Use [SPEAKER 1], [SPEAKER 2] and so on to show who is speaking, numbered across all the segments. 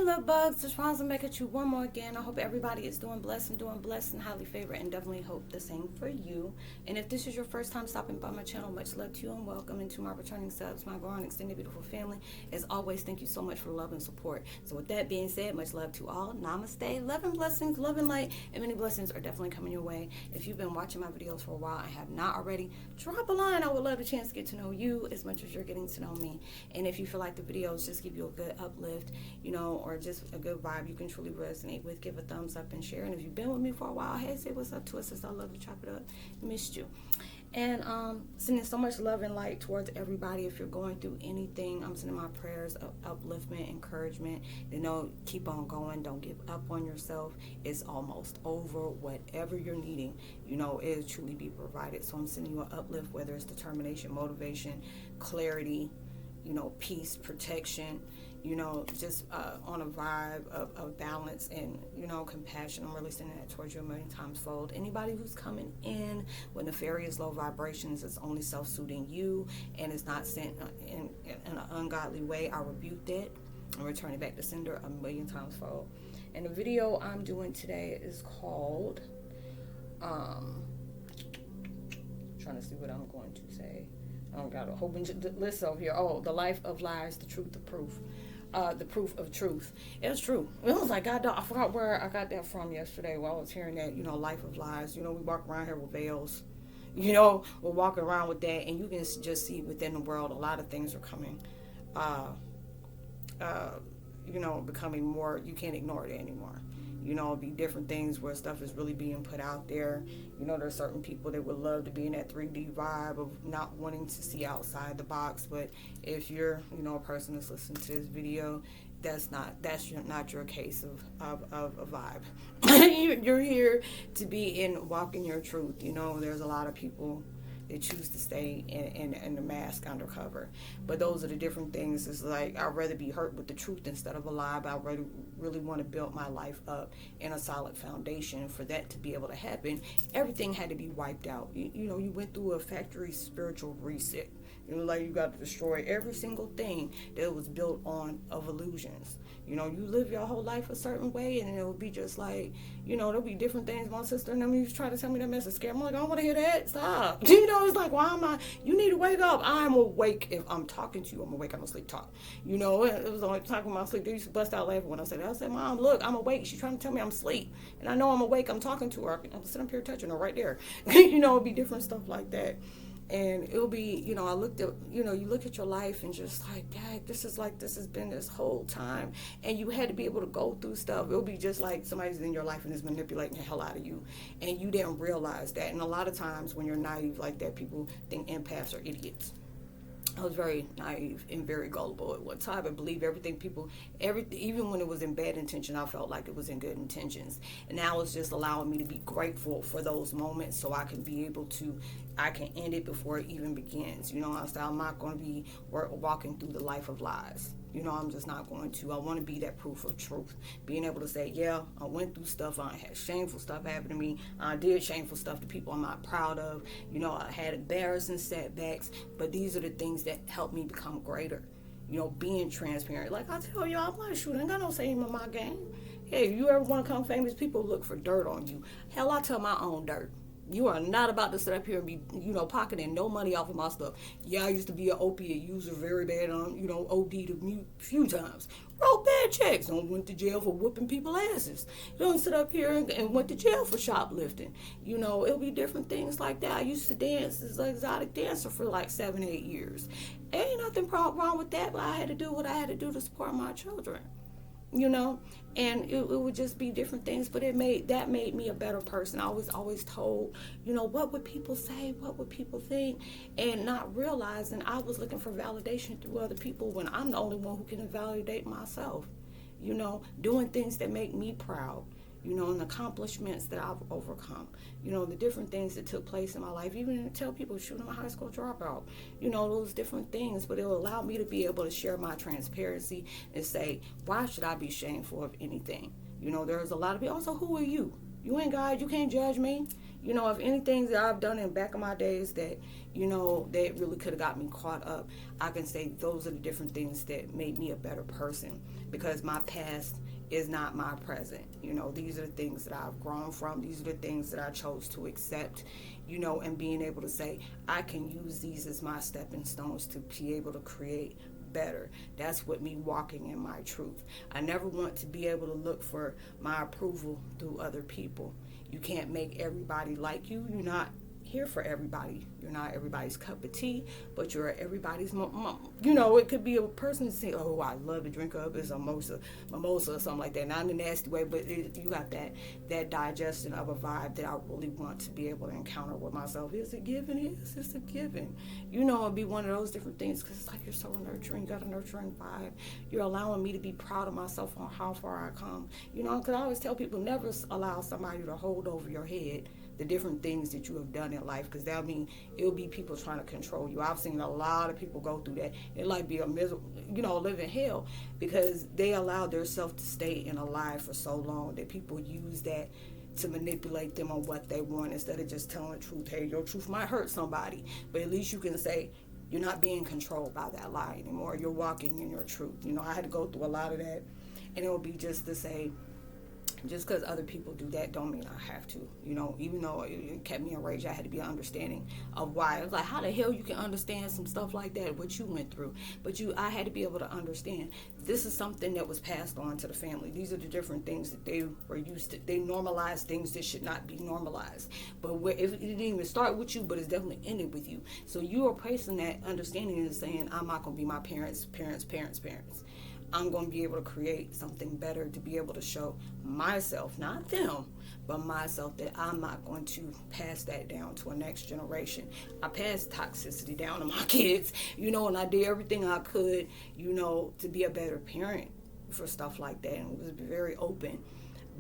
[SPEAKER 1] love bugs, it's Roslynn's back at you one more again. I hope everybody is doing blessed and highly favored, and definitely hope the same for you. And if this is your first time stopping by my channel, much love to you and welcome into my returning subs, my growing extended beautiful family. As always, thank you so much for the love and support. So with that being said, much love to all. Namaste, love and blessings, love and light, and many blessings are definitely coming your way. If you've been watching my videos for a while and have not already, drop a line. I would love the chance to get to know you as much as you're getting to know me. And if you feel like the videos just give you a good uplift, or just a good vibe you can truly resonate with, give a thumbs up and share. And if you've been with me for a while, hey, say what's up to us, sis. I love to chop it up. Missed you. And sending so much love and light towards everybody. If you're going through anything, I'm sending my prayers of upliftment, encouragement. Keep on going. Don't give up on yourself. It's almost over. Whatever you're needing, it'll truly be provided. So I'm sending you an uplift, whether it's determination, motivation, clarity, peace, protection, just on a vibe of balance and, compassion. I'm really sending that towards you a million times fold. Anybody who's coming in with nefarious low vibrations is only self-suiting you and is not sent in an ungodly way. I rebuke that and return it back to sender a million times fold. And the video I'm doing today is called, trying to see what I'm going to say. I don't got a whole bunch of lists over here. Oh, the life of lies, the truth, the proof. The proof of truth. It's true. It was like, I forgot where I got that from yesterday while I was hearing that, life of lies. We walk around here with veils. We're walking around with that, and you can just see within the world a lot of things are coming, becoming more, you can't ignore it anymore. It'll be different things where stuff is really being put out there. There's certain people that would love to be in that 3D vibe of not wanting to see outside the box. But if you're, a person that's listening to this video, that's not your case of a vibe. You're here to be in walking your truth. There's a lot of people that choose to stay in the mask undercover. But those are the different things. It's like, I'd rather be hurt with the truth instead of a lie, but I really want to build my life up in a solid foundation. For that to be able to happen, everything had to be wiped out. You went through a factory spiritual reset. You got to destroy every single thing that was built on of illusions. You live your whole life a certain way, and it would be just like, there'll be different things. My sister and them used to try to tell me that mess is scary. I'm like, I don't want to hear that. Stop. It's like, why am I? You need to wake up. I'm awake. If I'm talking to you, I'm awake. I don't sleep talk. It was only talking about sleep. They used to bust out laughing when I said that. I said, Mom, look, I'm awake. She's trying to tell me I'm asleep, and I know I'm awake. I'm talking to her. I'm sitting up here touching her right there. It'd be different stuff like that. And it'll be, I looked at, you look at your life and just like, Dad, this has been this whole time. And you had to be able to go through stuff. It'll be just like somebody's in your life and is manipulating the hell out of you. And you didn't realize that. And a lot of times when you're naive like that, people think empaths are idiots. I was very naive and very gullible at one time. I believed everything even when it was in bad intention, I felt like it was in good intentions. And now it's just allowing me to be grateful for those moments so I can be able to, I can end it before it even begins. I'm not going to be walking through the life of lies. I'm just not going to. I want to be that proof of truth. Being able to say, yeah, I went through stuff. I had shameful stuff happen to me. I did shameful stuff to people I'm not proud of. I had embarrassing setbacks. But these are the things that help me become greater. Being transparent. Like I tell you, I'm like, shoot, I ain't got no shame in my game. Hey, if you ever want to become famous, people look for dirt on you. Hell, I tell my own dirt. You are not about to sit up here and be, pocketing no money off of my stuff. Yeah, I used to be an opiate user, very bad on, OD'd a few times. Wrote bad checks. Went to jail for whooping people's asses. Don't sit up here and went to jail for shoplifting. It'll be different things like that. I used to dance as an exotic dancer for like 7-8 years. Ain't nothing wrong with that, but I had to do what I had to do to support my children. And it would just be different things, but that made me a better person. I was always told, what would people say? What would people think? And not realizing I was looking for validation through other people when I'm the only one who can validate myself. Doing things that make me proud. And accomplishments that I've overcome, the different things that took place in my life, even to tell people, shoot, I'm a high school dropout, those different things, but it will allow me to be able to share my transparency and say, why should I be shameful of anything? There's a lot of people, also, who are you? You ain't God, you can't judge me. You know, if anything that I've done in back of my days that, you know, that really could have got me caught up, I can say those are the different things that made me a better person, because my past is not my present. You know, these are the things that I've grown from. These are the things that I chose to accept, you know, and being able to say, I can use these as my stepping stones to be able to create better. That's what me walking in my truth. I never want to be able to look for my approval through other people. You can't make everybody like you. You're not here for everybody. You're not everybody's cup of tea, but you're everybody's you know, it could be a person to say, oh, I love to drink up as a mimosa or something like that. Not in a nasty way, but you got that digestion of a vibe that I really want to be able to encounter with myself. Is it given? Yes, it's a given. You know, it'd be one of those different things, because it's like you're so nurturing, got a nurturing vibe. You're allowing me to be proud of myself on how far I come. You know, because I always tell people, never allow somebody to hold over your head the different things that you have done in life, because that'll mean it'll be people trying to control you. I've seen a lot of people go through that. It like be a miserable, you know, living hell, because they allowed themselves to stay in a lie for so long that people use that to manipulate them on what they want, instead of just telling the truth. Hey, your truth might hurt somebody, but at least you can say you're not being controlled by that lie anymore. You're walking in your truth. You know, I had to go through a lot of that, and it would be just to say, just because other people do that don't mean I have to. You know, even though it kept me enraged, I had to be understanding of why. It was like, how the hell you can understand some stuff like that, what you went through? But I had to be able to understand. This is something that was passed on to the family. These are the different things that they were used to. They normalized things that should not be normalized. But if it didn't even start with you, but it's definitely ended with you. So you are placing that understanding and saying, I'm not going to be my parents' parents' parents' parents. I'm going to be able to create something better, to be able to show myself, not them, but myself, that I'm not going to pass that down to a next generation. I passed toxicity down to my kids, you know, and I did everything I could, you know, to be a better parent for stuff like that, and was very open.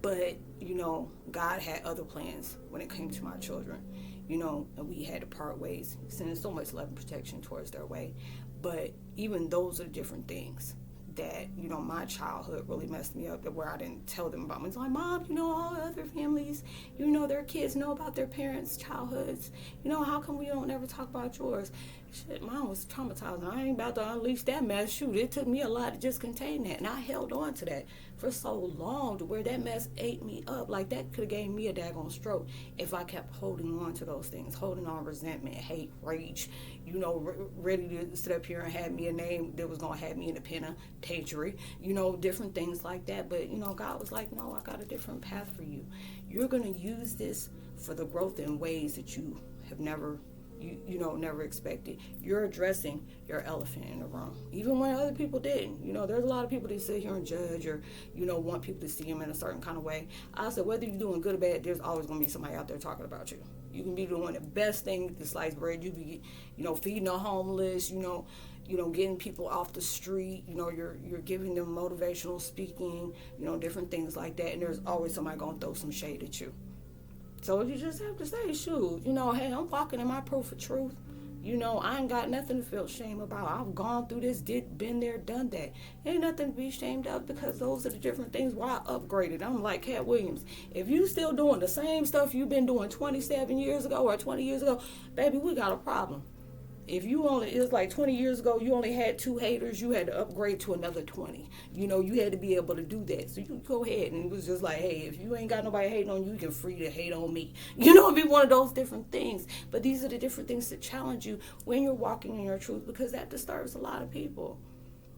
[SPEAKER 1] But, you know, God had other plans when it came to my children, you know, and we had to part ways, sending so much love and protection towards their way. But even those are different things that, you know, my childhood really messed me up, that where I didn't tell them about. It's like, Mom, you know, all other families, you know, their kids know about their parents' childhoods. You know, how come we don't ever talk about yours? Shit, mine was traumatized. I ain't about to unleash that mess. Shoot, it took me a lot to just contain that. And I held on to that for so long, to where that mess ate me up. Like, that could have gave me a daggone stroke if I kept holding on to those things, holding on resentment, hate, rage, you know, ready to sit up here and have me a name that was going to have me in the penitentiary, you know, different things like that. But, you know, God was like, no, I got a different path for you. You're going to use this for the growth in ways that you have never never expected. You're addressing your elephant in the room, even when other people didn't. You know, there's a lot of people that sit here and judge, or, you know, want people to see them in a certain kind of way. I said, whether you're doing good or bad, there's always going to be somebody out there talking about you. You can be doing the best thing, the sliced bread. You be, you know, feeding the homeless, you know, getting people off the street, you know, you're giving them motivational speaking, you know, different things like that. And there's always somebody going to throw some shade at you. So you just have to say, shoot, you know, hey, I'm walking in my proof of truth. You know, I ain't got nothing to feel shame about. I've gone through this, been there, done that. Ain't nothing to be ashamed of, because those are the different things where I upgraded. I'm like Cat Williams. If you still doing the same stuff you've been doing 27 years ago or 20 years ago, baby, we got a problem. If it was like 20 years ago, you only had 2 haters, you had to upgrade to another 20. You know, you had to be able to do that. So you go ahead, and it was just like, hey, if you ain't got nobody hating on you, you can free to hate on me. You know, it'd be one of those different things. But these are the different things that challenge you when you're walking in your truth, because that disturbs a lot of people.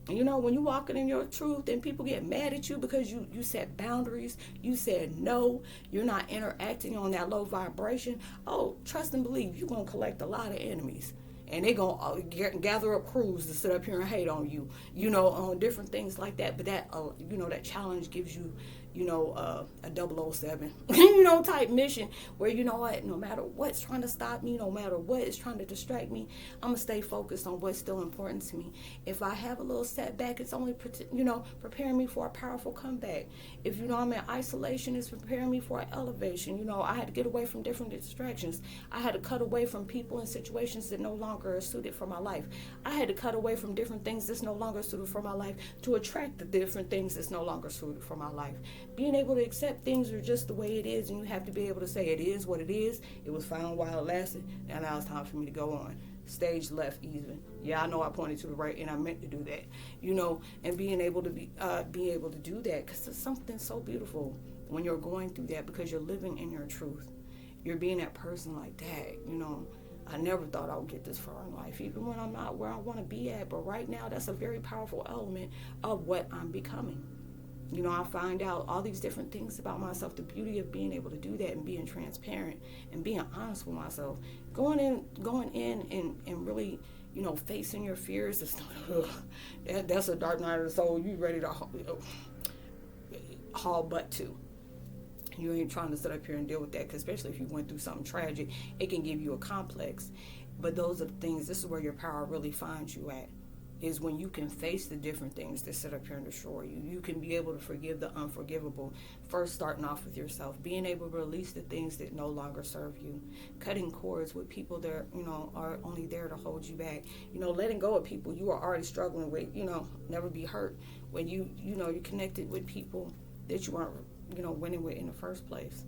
[SPEAKER 1] You know, when you're walking in your truth, then people get mad at you because you set boundaries, you said no, you're not interacting on that low vibration. Oh, trust and believe, you're going to collect a lot of enemies. And they're going to gather up crews to sit up here and hate on you, you know, on different things like that. But that, you know, that challenge gives you, you know, a 007, you know, type mission where, you know what, no matter what's trying to stop me, no matter what is trying to distract me, I'm going to stay focused on what's still important to me. If I have a little setback, it's only, you know, preparing me for a powerful comeback. If, you know, I'm in isolation, it's preparing me for an elevation. You know, I had to get away from different distractions. I had to cut away from people and situations that no longer longer suited for my life. I had to cut away from different things that's no longer suited for my life to attract the different things that's no longer suited for my life. Being able to accept things are just the way it is, and you have to be able to say it is what it is. It was fine while it lasted, and now it's time for me to go on. Stage left even. Yeah, I know I pointed to the right, and I meant to do that. And being able to be able to do that, because it's something so beautiful when you're going through that, because you're living in your truth. You're being that person like that. I never thought I would get this far in life, even when I'm not where I want to be at. But right now, that's a very powerful element of what I'm becoming. I find out all these different things about myself, the beauty of being able to do that and being transparent and being honest with myself. Going in and really, facing your fears is that's a dark night of the soul. You ready to haul butt to. You ain't trying to sit up here and deal with that, because especially if you went through something tragic, it can give you a complex. But those are the things, this is where your power really finds you at, is when you can face the different things that sit up here and destroy you. You can be able to forgive the unforgivable. First, starting off with yourself, being able to release the things that no longer serve you, cutting cords with people that are only there to hold you back. Letting go of people you are already struggling with. Never be hurt when you're connected with people that you aren't winning with in the first place.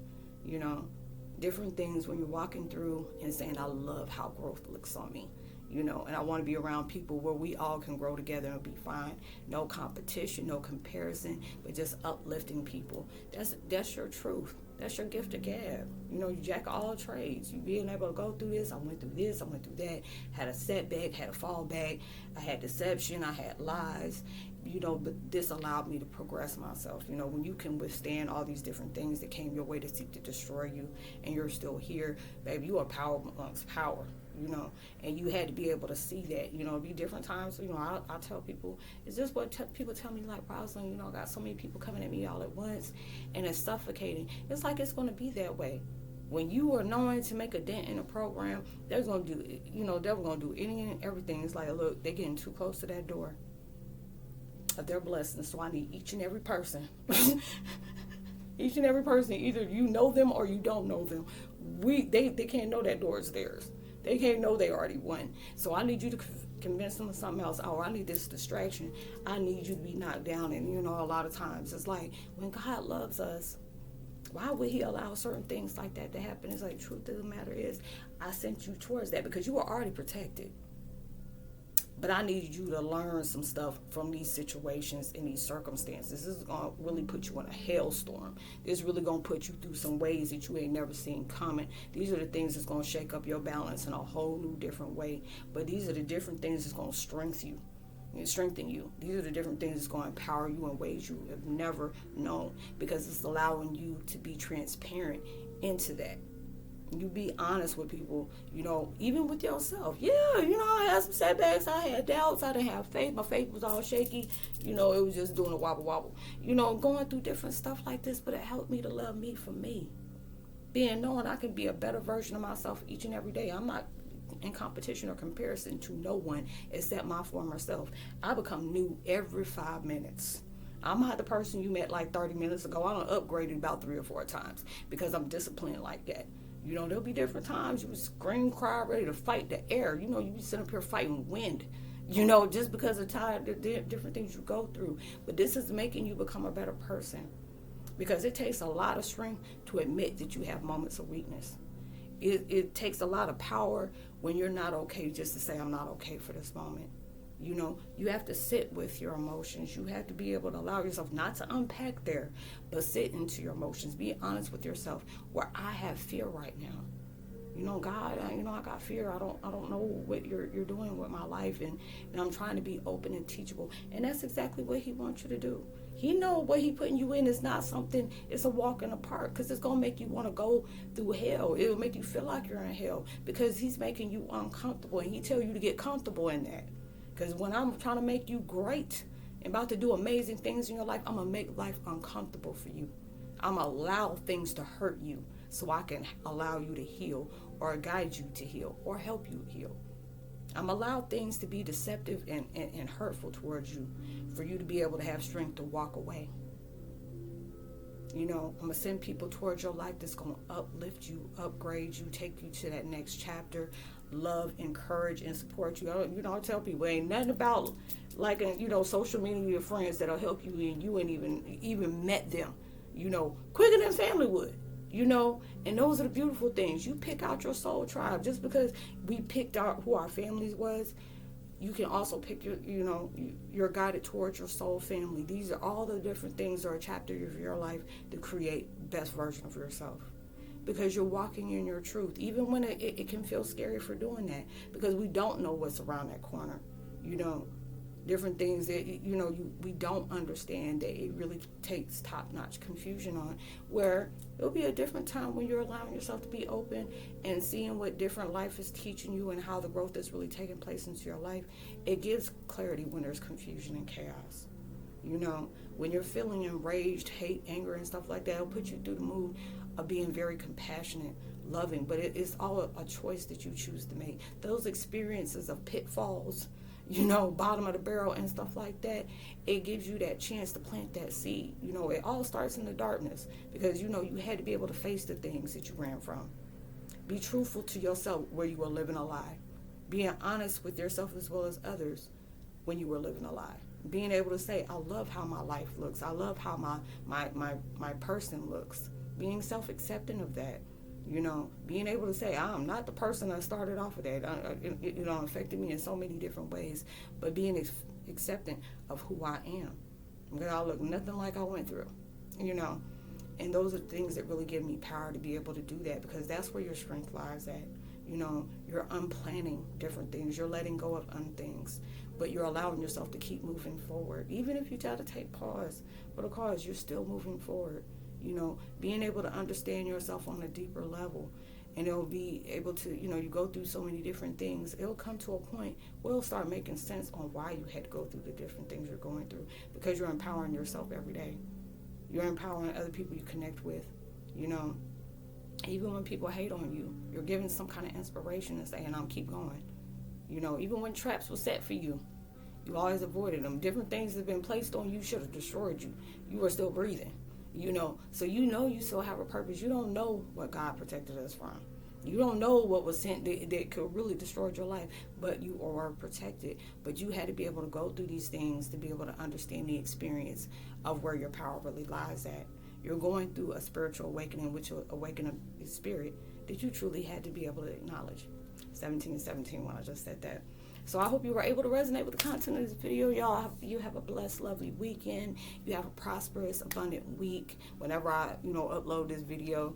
[SPEAKER 1] Different things when you're walking through and saying, I love how growth looks on me. And I want to be around people where we all can grow together and be fine. No competition, no comparison, but just uplifting people. That's your truth. That's your gift of gab. You jack of all trades. You being able to go through this. I went through this. I went through that. Had a setback, had a fallback. I had deception. I had lies. But this allowed me to progress myself. When you can withstand all these different things that came your way to seek to destroy you, and you're still here, baby, you are power amongst power. And you had to be able to see that. Be different times. I tell people, it's just what people tell me, like, Roslynn, I got so many people coming at me all at once, and it's suffocating. It's like it's going to be that way. When you are knowing to make a dent in a program, they're going to do, they're going to do any and everything. It's like, look, they're getting too close to that door of their blessings. So I need each and every person. Each and every person, either you know them or you don't know them. They can't know that door is theirs. They can't know they already won. So I need you to convince them of something else. Oh, I need this distraction. I need you to be knocked down. And, a lot of times it's like, when God loves us, why would he allow certain things like that to happen? It's like, truth of the matter is, I sent you towards that because you were already protected. But I need you to learn some stuff from these situations and these circumstances. This is going to really put you in a hailstorm. This is really going to put you through some ways that you ain't never seen coming. These are the things that's going to shake up your balance in a whole new different way. But these are the different things that's going to strengthen you. These are the different things that's going to empower you in ways you have never known, because it's allowing you to be transparent into that. You be honest with people, even with yourself. Yeah, I had some setbacks. I had doubts. I didn't have faith. My faith was all shaky. It was just doing a wobble. Going through different stuff like this, but it helped me to love me for me. Knowing I can be a better version of myself each and every day. I'm not in competition or comparison to no one except my former self. I become new every 5 minutes. I'm not the person you met like 30 minutes ago. I done upgraded about 3 or 4 times because I'm disciplined like that. There'll be different times you would scream, cry, ready to fight the air. You be sitting up here fighting wind, just because of the different things you go through. But this is making you become a better person, because it takes a lot of strength to admit that you have moments of weakness. It takes a lot of power when you're not okay just to say, I'm not okay for this moment. You have to sit with your emotions. You have to be able to allow yourself not to unpack there, but sit into your emotions. Be honest with yourself. Where I have fear right now. God, I got fear. I don't know what you're doing with my life, and I'm trying to be open and teachable. And that's exactly what he wants you to do. He know what he putting you in is not something, it's a walk in the park, because it's going to make you want to go through hell. It will make you feel like you're in hell, because he's making you uncomfortable, and he tell you to get comfortable in that. Because when I'm trying to make you great and about to do amazing things in your life, I'm going to make life uncomfortable for you. I'm going to allow things to hurt you so I can allow you to heal, or guide you to heal, or help you heal. I'm going to allow things to be deceptive and hurtful towards you for you to be able to have strength to walk away. I'm going to send people towards your life that's going to uplift you, upgrade you, take you to that next chapter. love, encourage, and support you. I tell people ain't nothing about like social media friends that'll help you, and you ain't even met them, quicker than family would. And those are the beautiful things. You pick out your soul tribe. Just because we picked out who our families was, you can also pick you're guided towards your soul family. These are all the different things that are a chapter of your life to create the best version of yourself. Because you're walking in your truth, even when it can feel scary for doing that, because we don't know what's around that corner. Different things that we don't understand, that it really takes top-notch confusion on, where it'll be a different time when you're allowing yourself to be open and seeing what different life is teaching you and how the growth is really taking place into your life. It gives clarity when there's confusion and chaos. When you're feeling enraged, hate, anger, and stuff like that, it'll put you through the mood of being very compassionate, loving, but it's all a choice that you choose to make. Those experiences of pitfalls, bottom of the barrel and stuff like that, it gives you that chance to plant that seed. It all starts in the darkness, because you had to be able to face the things that you ran from. Be truthful to yourself where you were living a lie. Being honest with yourself as well as others when you were living a lie. Being able to say, I love how my life looks. I love how my person looks. Being self-accepting of that. Being able to say, I'm not the person that started off with that. It affected me in so many different ways. But being accepting of who I am. Because I look nothing like I went through. And those are things that really give me power to be able to do that, because that's where your strength lies at. You're unplanning different things. You're letting go of things. But you're allowing yourself to keep moving forward. Even if you try to take pause for the cause, you're still moving forward. Being able to understand yourself on a deeper level, and it'll be able to, you go through so many different things. It'll come to a point where it'll start making sense on why you had to go through the different things you're going through, because you're empowering yourself every day. You're empowering other people you connect with, Even when people hate on you, you're giving some kind of inspiration and saying, keep going. Even when traps were set for you, you always avoided them. Different things that have been placed on you should have destroyed you. You were still breathing. So you still have a purpose. You don't know what God protected us from. You don't know what was sent that could really destroy your life, but you are protected. But you had to be able to go through these things to be able to understand the experience of where your power really lies at. You're going through a spiritual awakening, which will awaken a spirit that you truly had to be able to acknowledge. 1717 when I just said that. So I hope you were able to resonate with the content of this video. Y'all, you have a blessed, lovely weekend. You have a prosperous, abundant week whenever I, upload this video.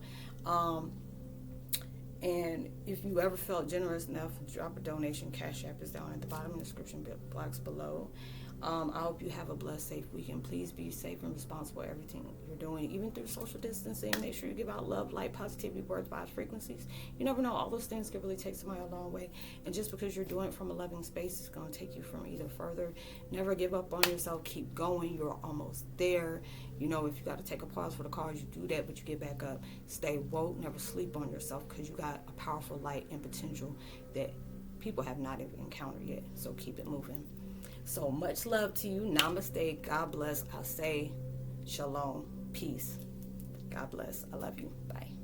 [SPEAKER 1] And if you ever felt generous enough, drop a donation. Cash App is down at the bottom of the description box below. I hope you have a blessed, safe weekend. Please be safe and responsible for everything you're doing, even through social distancing. Make sure you give out love, light, positivity, words, vibes, frequencies. You never know. All those things can really take somebody a long way. And just because you're doing it from a loving space, it's going to take you from either further. Never give up on yourself. Keep going. You're almost there. If you got to take a pause for the cause, you do that, but you get back up. Stay woke. Never sleep on yourself, because you got a powerful light and potential that people have not even encountered yet. So keep it moving. So much love to you. Namaste. God bless. I say shalom. Peace. God bless. I love you. Bye.